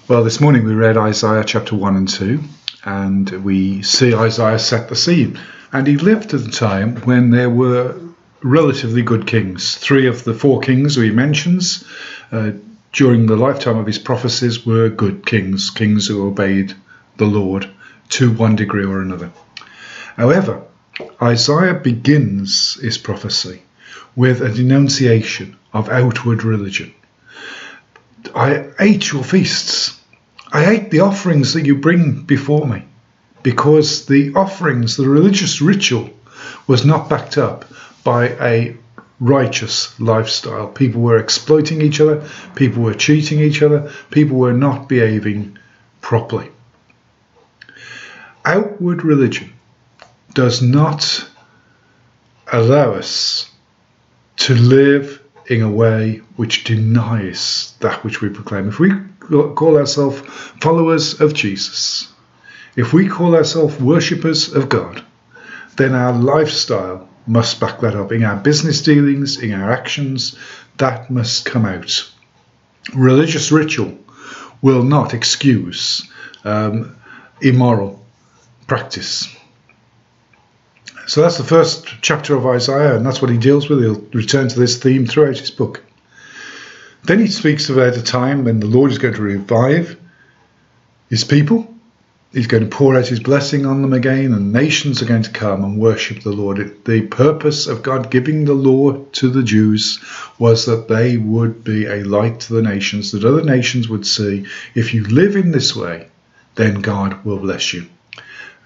Well, this morning we read Isaiah chapter 1 and 2, and we see Isaiah set the scene. And he lived at a time when there were relatively good kings. 3 of the 4 kings who he mentions during the lifetime of his prophecies were good kings, kings who obeyed the Lord to one degree or another. However, Isaiah begins his prophecy with a denunciation of outward religion. I hate your feasts. I hate the offerings that you bring before me, because the offerings, the religious ritual, was not backed up by a righteous lifestyle. People were exploiting each other, people were cheating each other, people were not behaving properly. Outward religion does not allow us to live in a way which denies that which we proclaim. If we call ourselves followers of Jesus, if we call ourselves worshippers of God, then our lifestyle must back that up. In our business dealings, in our actions, that must come out. Religious ritual will not excuse immoral practice. So that's the first chapter of Isaiah, and that's what he deals with. He'll return to this theme throughout his book. Then he speaks about a time when the Lord is going to revive his people. He's going to pour out his blessing on them again, and nations are going to come and worship the Lord. The purpose of God giving the law to the Jews was that they would be a light to the nations, that other nations would see, if you live in this way, then God will bless you.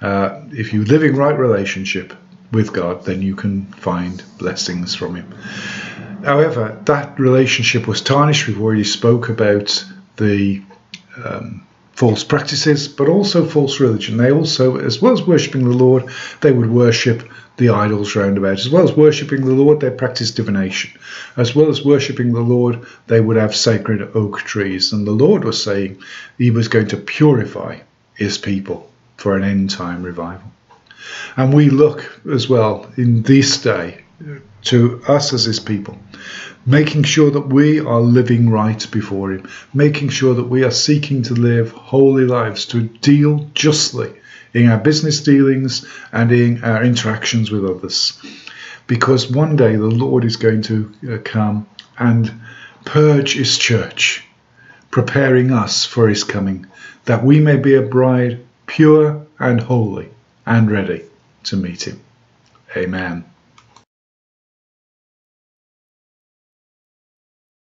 If you live in right relationship with God, then you can find blessings from him. However, that relationship was tarnished. We've already spoke about the false practices, but also false religion. They also, as well as worshipping the Lord, they would worship the idols round about. As well as worshipping the Lord, they practiced divination. As well as worshipping the Lord, they would have sacred oak trees. And the Lord was saying he was going to purify his people for an end time revival. And we look as well in this day to us as his people, making sure that we are living right before him, making sure that we are seeking to live holy lives, to deal justly in our business dealings and in our interactions with others. Because one day the Lord is going to come and purge his church, preparing us for his coming, that we may be a bride pure and holy and ready to meet him. Amen.